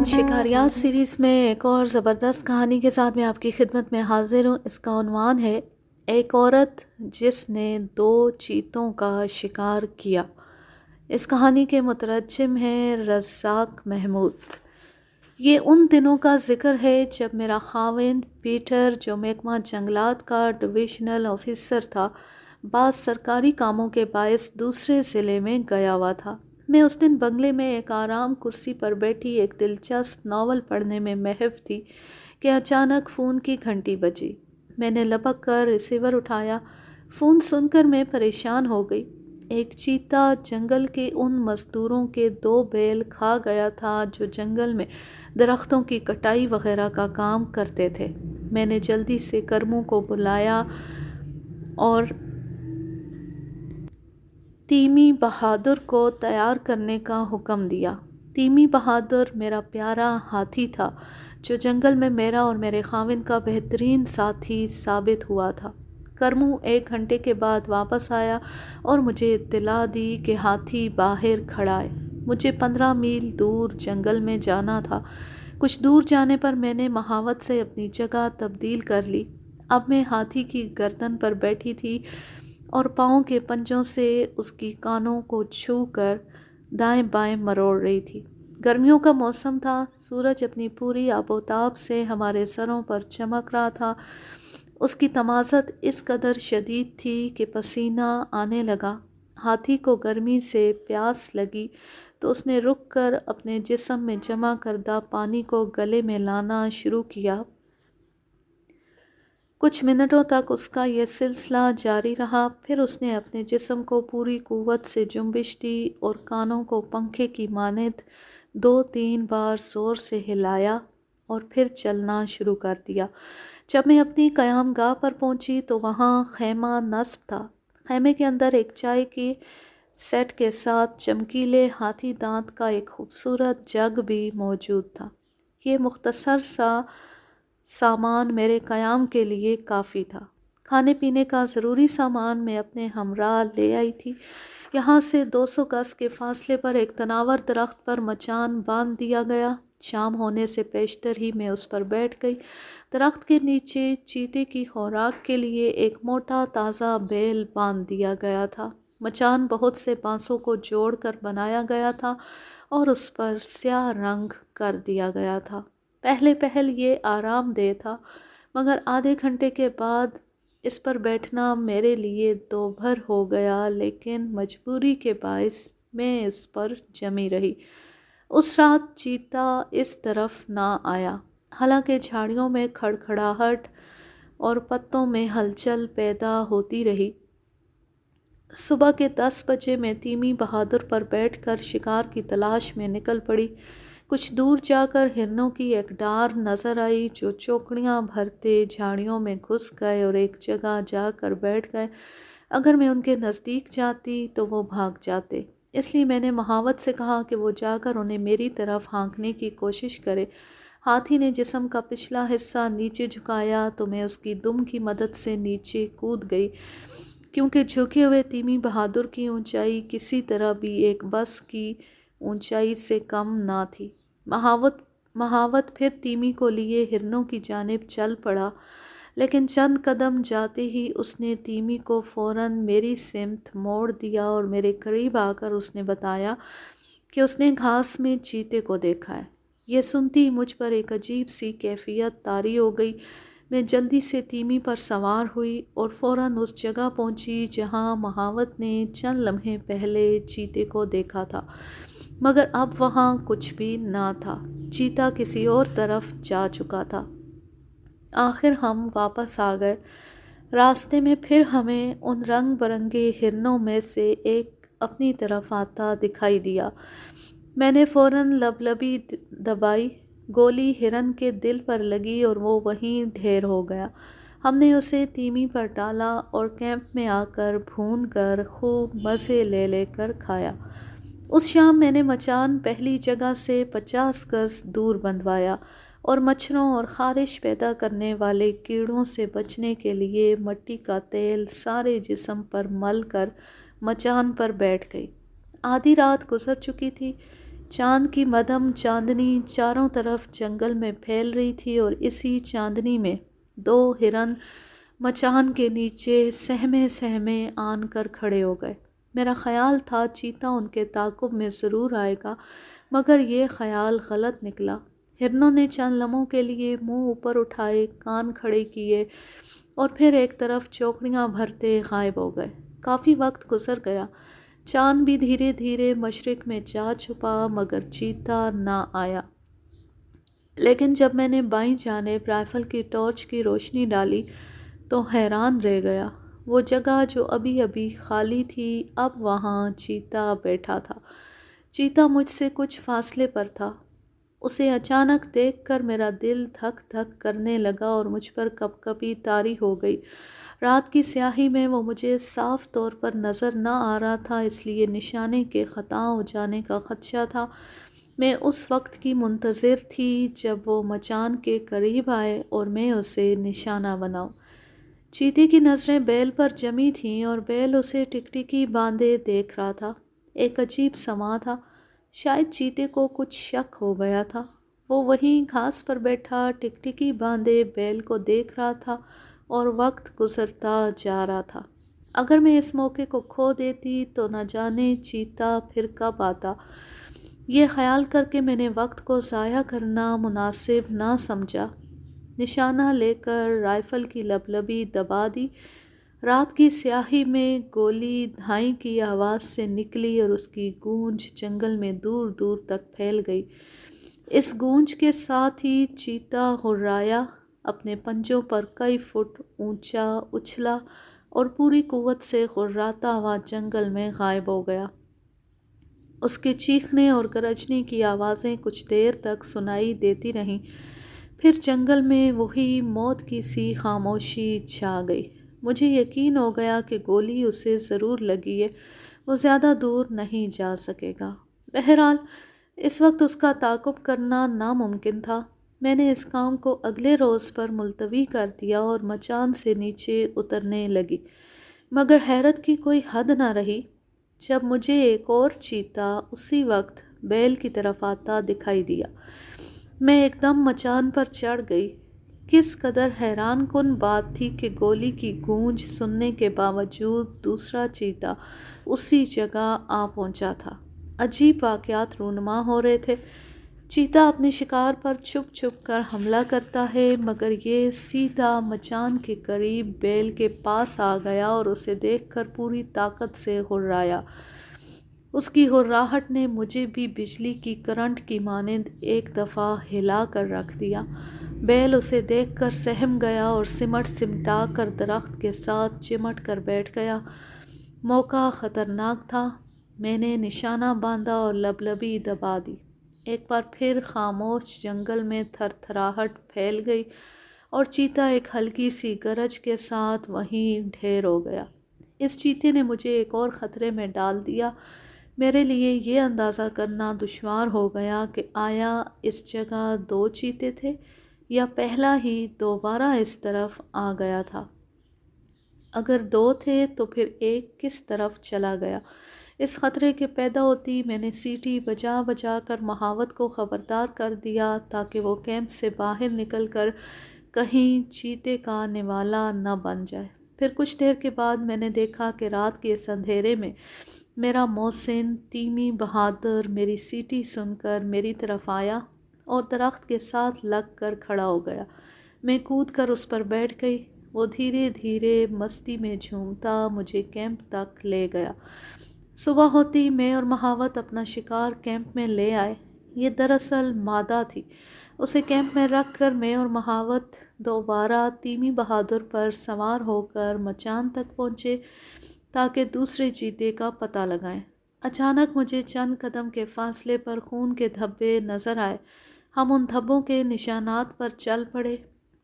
شکاریات series میں ایک اور زبردست کہانی کے ساتھ میں آپ کی خدمت میں حاضر ہوں۔ اس کا عنوان ہے ایک عورت جس نے 2 چیتوں کا شکار کیا۔ اس کہانی کے مترجم ہیں رزاق محمود۔ یہ ان دنوں کا ذکر ہے جب میرا خاوند پیٹر، جو محکمہ جنگلات کا ڈویژنل آفیسر تھا، بعض سرکاری کاموں کے باعث دوسرے ضلع میں گیا ہوا تھا۔ میں اس دن بنگلے میں ایک آرام کرسی پر بیٹھی ایک دلچسپ ناول پڑھنے میں محو تھی کہ اچانک فون کی گھنٹی بجی۔ میں نے لپک کر ریسیور اٹھایا۔ فون سن کر میں پریشان ہو گئی۔ ایک چیتا جنگل کے ان مزدوروں کے 2 بیل کھا گیا تھا جو جنگل میں درختوں کی کٹائی وغیرہ کا کام کرتے تھے۔ میں نے جلدی سے کرموں کو بلایا اور تیمی بہادر کو تیار کرنے کا حکم دیا۔ تیمی بہادر میرا پیارا ہاتھی تھا جو جنگل میں میرا اور میرے خاوند کا بہترین ساتھی ثابت ہوا تھا۔ کرمو 1 گھنٹے کے بعد واپس آیا اور مجھے اطلاع دی کہ ہاتھی باہر کھڑا ہے۔ مجھے 15 میل دور جنگل میں جانا تھا۔ کچھ دور جانے پر میں نے مہاوت سے اپنی جگہ تبدیل کر لی۔ اب میں ہاتھی کی گردن پر بیٹھی تھی اور پاؤں کے پنجوں سے اس کی کانوں کو چھو کر دائیں بائیں مروڑ رہی تھی۔ گرمیوں کا موسم تھا۔ سورج اپنی پوری آب و تاب سے ہمارے سروں پر چمک رہا تھا۔ اس کی تمازت اس قدر شدید تھی کہ پسینہ آنے لگا۔ ہاتھی کو گرمی سے پیاس لگی تو اس نے رک کر اپنے جسم میں جمع کردہ پانی کو گلے میں لانا شروع کیا۔ کچھ منٹوں تک اس کا یہ سلسلہ جاری رہا، پھر اس نے اپنے جسم کو پوری قوت سے جنبش دی اور کانوں کو پنکھے کی مانند 2-3 بار زور سے ہلایا اور پھر چلنا شروع کر دیا۔ جب میں اپنی قیام گاہ پر پہنچی تو وہاں خیمہ نصب تھا۔ خیمے کے اندر ایک چائے کے سیٹ کے ساتھ چمکیلے ہاتھی دانت کا ایک خوبصورت جگ بھی موجود تھا۔ یہ مختصر سا سامان میرے قیام کے لیے کافی تھا۔ کھانے پینے کا ضروری سامان میں اپنے ہمراہ لے آئی تھی۔ یہاں سے 200 گز کے فاصلے پر ایک تناور درخت پر مچان باندھ دیا گیا۔ شام ہونے سے پیشتر ہی میں اس پر بیٹھ گئی۔ درخت کے نیچے چیتے کی خوراک کے لیے ایک موٹا تازہ بیل باندھ دیا گیا تھا۔ مچان بہت سے بانسوں کو جوڑ کر بنایا گیا تھا اور اس پر سیاہ رنگ کر دیا گیا تھا۔ پہل یہ آرام دہ تھا، مگر آدھے گھنٹے کے بعد اس پر بیٹھنا میرے لیے دوبھر ہو گیا، لیکن مجبوری کے باعث میں اس پر جمی رہی۔ اس رات چیتا اس طرف نہ آیا، حالانکہ جھاڑیوں میں کھڑکھڑاہٹ اور پتوں میں ہلچل پیدا ہوتی رہی۔ صبح کے 10 بجے میں تیمی بہادر پر بیٹھ کر شکار کی تلاش میں نکل پڑی۔ کچھ دور جا کر ہرنوں کی ایک ڈار نظر آئی جو چوکڑیاں بھرتے جھاڑیوں میں گھس گئے اور ایک جگہ جا کر بیٹھ گئے۔ اگر میں ان کے نزدیک جاتی تو وہ بھاگ جاتے، اس لیے میں نے مہاوت سے کہا کہ وہ جا کر انہیں میری طرف ہانکنے کی کوشش کرے۔ ہاتھی نے جسم کا پچھلا حصہ نیچے جھکایا تو میں اس کی دم کی مدد سے نیچے کود گئی، کیونکہ جھکے ہوئے تیمی بہادر کی اونچائی کسی طرح بھی ایک بس کی اونچائی سے کم نہ تھی۔ مہاوت پھر تیمی کو لیے ہرنوں کی جانب چل پڑا، لیکن چند قدم جاتے ہی اس نے تیمی کو فوراً میری سمت موڑ دیا اور میرے قریب آ کر اس نے بتایا کہ اس نے گھاس میں چیتے کو دیکھا ہے۔ یہ سنتی مجھ پر ایک عجیب سی کیفیت طاری ہو گئی۔ میں جلدی سے تیمی پر سوار ہوئی اور فوراً اس جگہ پہنچی جہاں مہاوت نے چند لمحے پہلے چیتے کو دیکھا تھا، مگر اب وہاں کچھ بھی نہ تھا۔ چیتا کسی اور طرف جا چکا تھا۔ آخر ہم واپس آ گئے۔ راستے میں پھر ہمیں ان رنگ برنگے ہرنوں میں سے ایک اپنی طرف آتا دکھائی دیا۔ میں نے فوراً لبلبی دبائی، گولی ہرن کے دل پر لگی اور وہ وہیں ڈھیر ہو گیا۔ ہم نے اسے تیمی پر ڈالا اور کیمپ میں آ کر بھون کر خوب مزے لے لے کر کھایا۔ اس شام میں نے مچان پہلی جگہ سے 50 گز دور بندھوایا اور مچھروں اور خارش پیدا کرنے والے کیڑوں سے بچنے کے لیے مٹی کا تیل سارے جسم پر مل کر مچان پر بیٹھ گئی۔ آدھی رات گزر چکی تھی۔ چاند کی مدھم چاندنی چاروں طرف جنگل میں پھیل رہی تھی اور اسی چاندنی میں 2 ہرن مچان کے نیچے سہمے سہمے آن کر کھڑے ہو گئے۔ میرا خیال تھا چیتا ان کے تعاقب میں ضرور آئے گا، مگر یہ خیال غلط نکلا۔ ہرنوں نے چند لمحوں کے لیے منہ اوپر اٹھائے، کان کھڑے کیے اور پھر ایک طرف چوکڑیاں بھرتے غائب ہو گئے۔ کافی وقت گزر گیا، چاند بھی دھیرے دھیرے مشرق میں جا چھپا، مگر چیتا نہ آیا۔ لیکن جب میں نے بائیں جانب رائفل کی ٹارچ کی روشنی ڈالی تو حیران رہ گیا۔ وہ جگہ جو ابھی ابھی خالی تھی اب وہاں چیتا بیٹھا تھا۔ چیتا مجھ سے کچھ فاصلے پر تھا۔ اسے اچانک دیکھ کر میرا دل دھک دھک کرنے لگا اور مجھ پر کپ کپی طاری ہو گئی۔ رات کی سیاہی میں وہ مجھے صاف طور پر نظر نہ آ رہا تھا، اس لیے نشانے کے خطا ہو جانے کا خدشہ تھا۔ میں اس وقت کی منتظر تھی جب وہ مچان کے قریب آئے اور میں اسے نشانہ بناؤں۔ چیتے کی نظریں بیل پر جمی تھیں اور بیل اسے ٹکٹکی باندھے دیکھ رہا تھا۔ ایک عجیب سماں تھا، شاید چیتے کو کچھ شک ہو گیا تھا۔ وہ وہیں گھاس پر بیٹھا ٹکٹکی باندھے بیل کو دیکھ رہا تھا اور وقت گزرتا جا رہا تھا۔ اگر میں اس موقع کو کھو دیتی تو نہ جانے چیتا پھر کب آتا۔ یہ خیال کر کے میں نے وقت کو ضائع کرنا مناسب نہ سمجھا۔ نشانہ لے کر رائفل کی لبلبی دبا دی۔ رات کی سیاہی میں گولی دھائیں کی آواز سے نکلی اور اس کی گونج جنگل میں دور دور تک پھیل گئی۔ اس گونج کے ساتھ ہی چیتا ہررایا، اپنے پنجوں پر کئی فٹ اونچا اچھلا اور پوری قوت سے ہرراتا ہوا جنگل میں غائب ہو گیا۔ اس کے چیخنے اور گرجنے کی آوازیں کچھ دیر تک سنائی دیتی رہیں، پھر جنگل میں وہی موت کی سی خاموشی چھا گئی۔ مجھے یقین ہو گیا کہ گولی اسے ضرور لگی ہے، وہ زیادہ دور نہیں جا سکے گا۔ بہرحال اس وقت اس کا تعاقب کرنا ناممکن تھا۔ میں نے اس کام کو اگلے روز پر ملتوی کر دیا اور مچان سے نیچے اترنے لگی، مگر حیرت کی کوئی حد نہ رہی جب مجھے ایک اور چیتا اسی وقت بیل کی طرف آتا دکھائی دیا۔ میں ایک دم مچان پر چڑھ گئی۔ کس قدر حیران کن بات تھی کہ گولی کی گونج سننے کے باوجود دوسرا چیتا اسی جگہ آ پہنچا تھا۔ عجیب واقعات رونما ہو رہے تھے۔ چیتا اپنے شکار پر چھپ چھپ کر حملہ کرتا ہے، مگر یہ سیدھا مچان کے قریب بیل کے پاس آ گیا اور اسے دیکھ کر پوری طاقت سے ہررایا۔ اس کی ہرراہٹ نے مجھے بھی بجلی کی کرنٹ کی مانند ایک دفعہ ہلا کر رکھ دیا۔ بیل اسے دیکھ کر سہم گیا اور سمٹ سمٹا کر درخت کے ساتھ چمٹ کر بیٹھ گیا۔ موقع خطرناک تھا۔ میں نے نشانہ باندھا اور لبلبی دبا دی۔ ایک بار پھر خاموش جنگل میں تھر تھراہٹ پھیل گئی اور چیتا ایک ہلکی سی گرج کے ساتھ وہیں ڈھیر ہو گیا۔ اس چیتے نے مجھے ایک اور خطرے میں ڈال دیا۔ میرے لیے یہ اندازہ کرنا دشوار ہو گیا کہ آیا اس جگہ 2 چیتے تھے یا پہلا ہی دوبارہ اس طرف آ گیا تھا۔ اگر 2 تھے تو پھر ایک کس طرف چلا گیا؟ اس خطرے کے پیدا ہوتی میں نے سیٹی بجا بجا کر مہاوت کو خبردار کر دیا تاکہ وہ کیمپ سے باہر نکل کر کہیں چیتے کا نوالا نہ بن جائے۔ پھر کچھ دیر کے بعد میں نے دیکھا کہ رات کے اس اندھیرے میں میرا محسن تیمی بہادر میری سیٹی سن کر میری طرف آیا اور درخت کے ساتھ لگ کر کھڑا ہو گیا۔ میں کود کر اس پر بیٹھ گئی۔ وہ دھیرے دھیرے مستی میں جھومتا مجھے کیمپ تک لے گیا۔ صبح ہوتی میں اور مہاوت اپنا شکار کیمپ میں لے آئے۔ یہ دراصل مادہ تھی۔ اسے کیمپ میں رکھ کر میں اور مہاوت دوبارہ تیمی بہادر پر سوار ہو کر مچان تک پہنچے تاکہ دوسرے چیتے کا پتہ لگائیں۔ اچانک مجھے چند قدم کے فاصلے پر خون کے دھبے نظر آئے۔ ہم ان دھبوں کے نشانات پر چل پڑے۔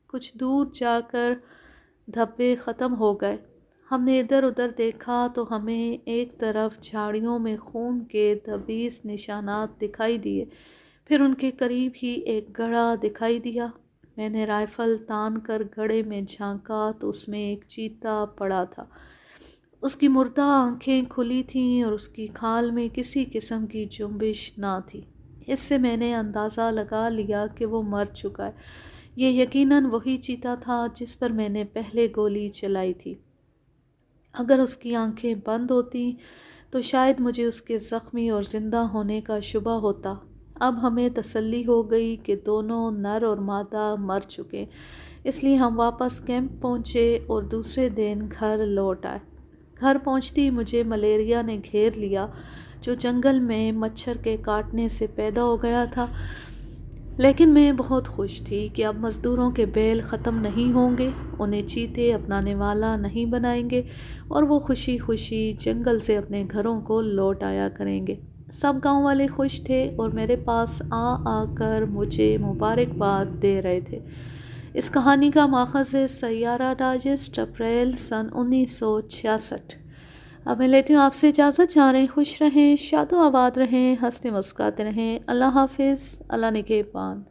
کچھ دور جا کر دھبے ختم ہو گئے۔ ہم نے ادھر ادھر دیکھا تو ہمیں ایک طرف جھاڑیوں میں خون کے 20 نشانات دکھائی دیے، پھر ان کے قریب ہی ایک گڑھا دکھائی دیا۔ میں نے رائفل تان کر گڑھے میں جھانکا تو اس میں ایک چیتا پڑا تھا۔ اس کی مردہ آنکھیں کھلی تھیں اور اس کی کھال میں کسی قسم کی جنبش نہ تھی۔ اس سے میں نے اندازہ لگا لیا کہ وہ مر چکا ہے۔ یہ یقیناً وہی چیتا تھا جس پر میں نے پہلے گولی چلائی تھی۔ اگر اس کی آنکھیں بند ہوتی تو شاید مجھے اس کے زخمی اور زندہ ہونے کا شبہ ہوتا۔ اب ہمیں تسلی ہو گئی کہ دونوں نر اور مادہ مر چکے، اس لیے ہم واپس کیمپ پہنچے اور دوسرے دن گھر لوٹ آئے۔ گھر پہنچتی مجھے ملیریا نے گھیر لیا، جو جنگل میں مچھر کے کاٹنے سے پیدا ہو گیا تھا، لیکن میں بہت خوش تھی کہ اب مزدوروں کے بیل ختم نہیں ہوں گے، انہیں چیتے اپنا نوالا نہیں بنائیں گے اور وہ خوشی خوشی جنگل سے اپنے گھروں کو لوٹ آیا کریں گے۔ سب گاؤں والے خوش تھے اور میرے پاس آ کر مجھے مبارکباد دے رہے تھے۔ اس کہانی کا ماخذ ہے سیارہ ڈائجسٹ، اپریل سن 1966۔ اب میں لیتی ہوں آپ سے اجازت، جا رہے ہیں، خوش رہیں، شاد و آباد رہیں، ہنستے مسکراتے رہیں۔ اللہ حافظ، اللہ نگہبان۔